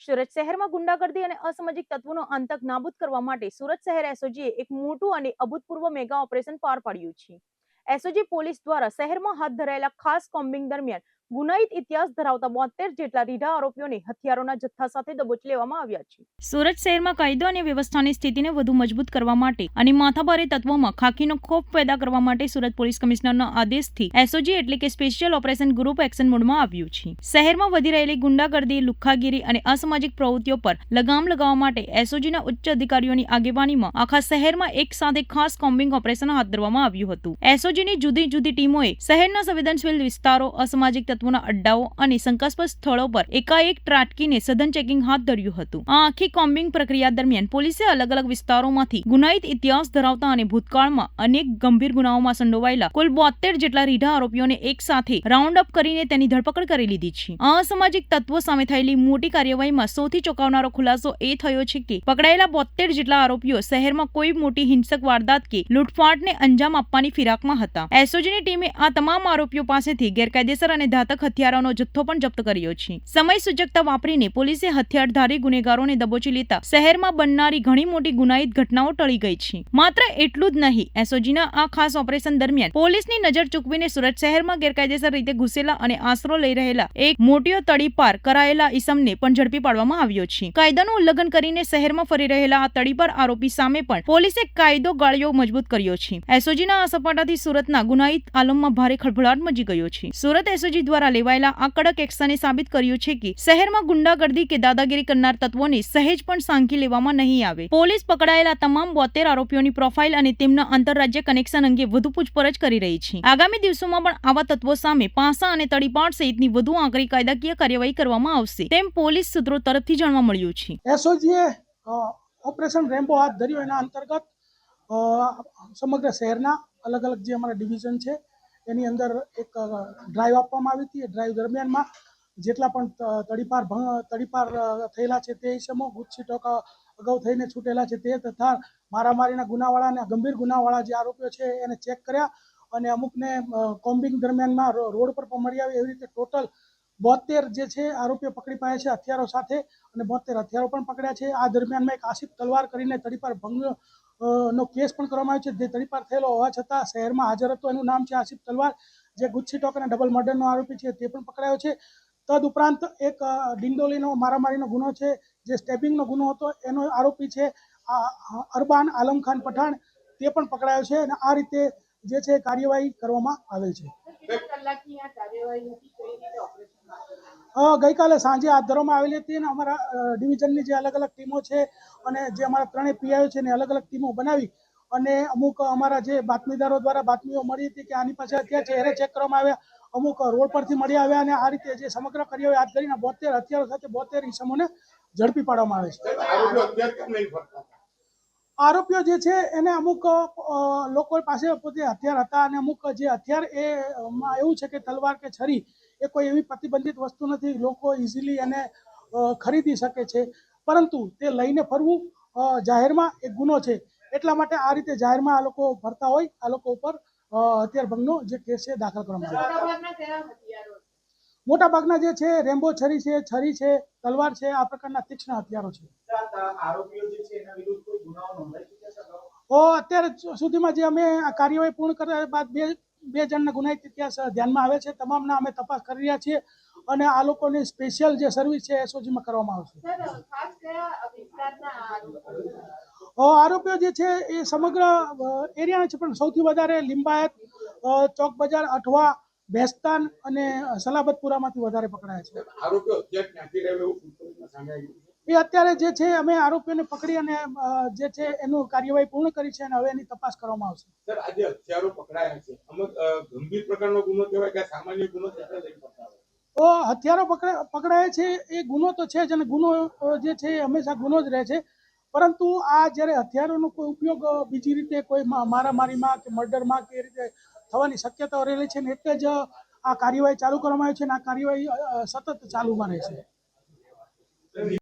સુરત શહેરમાં ગુંડાગર્દી અને અસામાજિક તત્વોનો આતંક નાબૂદ કરવા માટે સુરત શહેર એસઓજીએ એક મોટું અને અભૂતપૂર્વ મેગા ઓપરેશન પાર પાડ્યું છે। એસઓજી પોલીસ દ્વારા શહેરમાં હાથ ધરાયેલા ખાસ કોમ્બિંગ દરમિયાન ગુનાહિત ઇતિહાસ ધરાવતા 72 જેટલા રીઢા આરોપીઓને હથિયારોના જથ્થા સાથે દબોચી લેવામાં આવ્યા છે। સુરત શહેરમાં કાયદો અને વ્યવસ્થાની સ્થિતિને વધુ મજબૂત કરવા માટે અને માથાભારે તત્વોમાં ખાખીનો ખોફ પેદા કરવા માટે સુરત પોલીસ કમિશનરના આદેશથી એસઓજી એટલે કે સ્પેશિયલ ઓપરેશન ગ્રુપ એક્શન મોડમાં આવ્યું છે। શહેરમાં વધી રહેલી ગુંડાગર્દી, લુખ્ખાગીરી અને અસામાજિક પ્રવૃત્તિઓ પર લગામ લગાવવા માટે એસઓજીના ઉચ્ચ અધિકારીઓની આગેવાનીમાં આખા શહેરમાં એક સાથે ખાસ કોમ્બિંગ ઓપરેશન હાથ ધરવામાં આવ્યું હતું। એસઓજીની જુદી જુદી ટીમોએ શહેરના સંવેદનશીલ વિસ્તારો, અસામાજિક તત્વોના અડ્ડાઓ અને શંકાસ્પદ સ્થળો પર એકાએક ત્રાટકીને સઘન ચેકિંગ હાથ ધર્યું હતું। આ આખી કોમ્બિંગ પ્રક્રિયા દરમિયાન પોલીસે અલગ અલગ વિસ્તારોમાંથી ગુનાહિત ઇતિહાસ ધરાવતા અને ભૂતકાળમાં અનેક ગંભીર ગુનાઓમાં સંડોવાયેલા કુલ 72 જેટલા રીઢા આરોપીઓને એક સાથે રાઉન્ડ અપ કરીને તેની ધરપકડ કરી લીધી છે। આ અસામાજિક તત્વો સામે થયેલી મોટી કાર્યવાહીમાં સૌથી ચોંકાવનારો ખુલાસો એ થયો છે કે પકડાયેલા 72 જેટલા આરોપીઓ શહેરમાં કોઈ મોટી હિંસક વારદાત કે લૂંટફાટને અંજામ આપવાની ફિરાકમાં હતા। એસઓજીની ટીમે આ તમામ આરોપીઓ પાસેથી ગેરકાયદેસર અને ઘાતક હથિયારોનો જથ્થો પણ જપ્ત કર્યો છે। સમય સૂચકતા વાપરીને પોલીસે હથિયારધારી ગુનેગારોને દબોચી લેતા શહેરમાં બનનારી ઘણી મોટી ગુનાહિત ઘટનાઓ ટળી ગઈ છે। માત્ર એટલું જ નહીં, એસઓજીના આ ખાસ ઓપરેશન દરમિયાન પોલીસની નજર ચૂકવીને સુરત શહેરમાં ગેરકાયદેસર રીતે ઘૂસેલા અને આશરો લઈ રહેલા એક મોટીઓ તડીપાર કરાયેલા ઈસમને પણ ઝડપી પાડવામાં આવ્યો છે। કાયદાનું ઉલ્લંઘન કરીને શહેરમાં ફરી રહેલા આ તડીપાર આરોપી સામે પણ પોલીસે કાયદો ગાળ્યો મજબૂત કર્યો છે। એસઓજીના આ સપાટાથી સુરતના ગુનાહિત આલમમાં ભારે ખળભળાટ મચી ગયો છે। સુરત એસઓજી દ્વારા લેવાયેલા આ કડક એક્શને સાબિત કર્યું છે કે શહેરમાં ગુંડાગર્દી કે દાદાગીરી કરનાર તત્વોને સહેજ પણ સાંખી લેવામાં નહીં આવે। પોલીસ પકડાયેલા તમામ 72 આરોપીઓની પ્રોફાઇલ અને તેમના આંતરરાજ્ય કનેક્શન અંગે વધુ પૂછપરછ કરી રહી છે। આગામી દિવસોમાં પણ આવા તત્વો સામે પાસા અને તડીપાર સહિતની વધુ આકરી કાયદાકીય કાર્યવાહી કરવામાં આવશે તેમ પોલીસ સૂત્રો તરફથી જાણવા મળ્યું છે। એસઓજીએ ઓપરેશન રેમ્બો હાથ ધર્યું, એના અંતર્ગત સમગ્ર શહેરના અલગ અલગ જે અમારા ડિવિઝન છે એની અંદર એક ડ્રાઈવ આપવામાં આવી હતી। ડ્રાઈવ દરમિયાનમાં જેટલા પણ તડીપાર થયેલા છે તે ઇસમો, ગુજસી ટોકા અગાઉ થઈને છૂટેલા છે તે તથા મારામારીના ગુનાવાળા અને ગંભીર ગુનાવાળા જે આરોપીઓ છે એને ચેક કર્યા અને અમુકને કોમ્બિંગ દરમિયાનમાં રોડ પર મળી આવે એવી રીતે ટોટલ 72 જે છે આરોપીઓ પકડી પાડ્યા છે હથિયારો સાથે, અને 72 હથિયારો પણ પકડ્યા છે। આ દરમિયાનમાં એક આસિફ તલવાર કરીને તડીપાર ભંગ નો કેસ પણ કરવામાં આવ્યો છે, જે તડીપાર થયેલો હોવા છતાં શહેરમાં હાજર હતો। એનું નામ છે આસિફ તલવાર, જે ગુજસી ટોક અને ડબલ મર્ડરનો આરોપી છે, તે પણ પકડાયો છે। તદ ઉપરાંત એક ડિંડોલીનો મારામારીનો ગુનો છે, જે સ્ટેપિંગનો ગુનો હતો, એનો આરોપી છે અરબાન આલમ ખાન પઠાણ, તે પણ પકડાયો છે। અને આ રીતે જે છે કાર્યવાહી કરવામાં આવેલ છે। ગઈકાલે સાંજે હાથ ધરવામાં આવેલી હતી અને અમારા ડિવિઝનની જે અલગ અલગ ટીમો છે અને જે અમારા ત્રણેય પીઆઈઓ છે એને અલગ અલગ ટીમો બનાવી અને અમુક અમારા જે બાતમીદારો દ્વારા બાતમીઓ મળી હતી કે આની પાસે હથિયાર છે એને ચેક કરવામાં આવ્યા, અમુક રોડ પરથી મળી આવ્યા અને આ રીતે જે સમગ્ર કાર્યવાહી હાથ ધરીને 72 હથિયારો સાથે 72 ઇસમોને ઝડપી પાડવામાં આવે છે। આરોપીઓ જે છે એને અમુક લોકો પાસે પોતે હથિયાર હતા અને અમુક જે હથિયાર એમાં એવું છે કે તલવાર કે છરી એ કોઈ એવી પ્રતિબંધિત વસ્તુ નથી, લોકો ઇઝીલી એને ખરીદી શકે છે, પરંતુ તે લઈને ફરવું જાહેરમાં એક ગુનો છે। એટલા માટે આ રીતે જાહેરમાં આ લોકો ફરતા હોય, આ લોકો ઉપર હથિયાર ભંગનો જે કેસ છે દાખલ કરવામાં આવે। મોટાભાગના જે છે રેમ્બો છરી છે, તલવાર છે, આ પ્રકારના તીક્ષ્ણ હથિયારો છે। અત્યાર સુધીમાં જે અમે આ કાર્યવાહી પૂર્ણ કર્યા બાદ બે જણના ગુનાહિત ઇતિહાસ ધ્યાનમાં આવે છે। તમામના અમે તપાસ કરી રહ્યા છીએ અને આ લોકોની સ્પેશિયલ જે સર્વિસ છે એસઓજીમાં કરવામાં આવશે। આરોપીઓ જે છે એ સમગ્ર એરિયાના છે, પણ સૌથી વધારે લિંબાયત, ચોક બજાર, અઠવા, ભેસ્તાન અને સલાબતપુરામાંથી વધારે પકડાયા છે। એ અત્યારે જે છે અમે આરોપીઓને પકડી અને જે છે એનું કાર્યવાહી પૂર્ણ કરી છે અને હવે એની તપાસ કરવામાં આવશે। સર, આજે હથિયારો પકડાયા છે, અમુક ગંભીર પ્રકારનો ગુનો કહેવાય કે સામાન્ય ગુનો છે? હથિયારો પકડાય છે એ ગુનો તો છે જ, અને ગુનો જે છે એ હંમેશા ગુનો જ રહે છે, પરંતુ આ જ્યારે હથિયારોનો કોઈ ઉપયોગ બીજી રીતે કોઈ મારામારીમાં કે મર્ડરમાં કે એ રીતે થવાની શક્યતાઓ રહેલી છે ને એટલે જ આ કાર્યવાહી ચાલુ કરવામાં આવી છે અને આ કાર્યવાહી સતત ચાલુમાં રહે છે।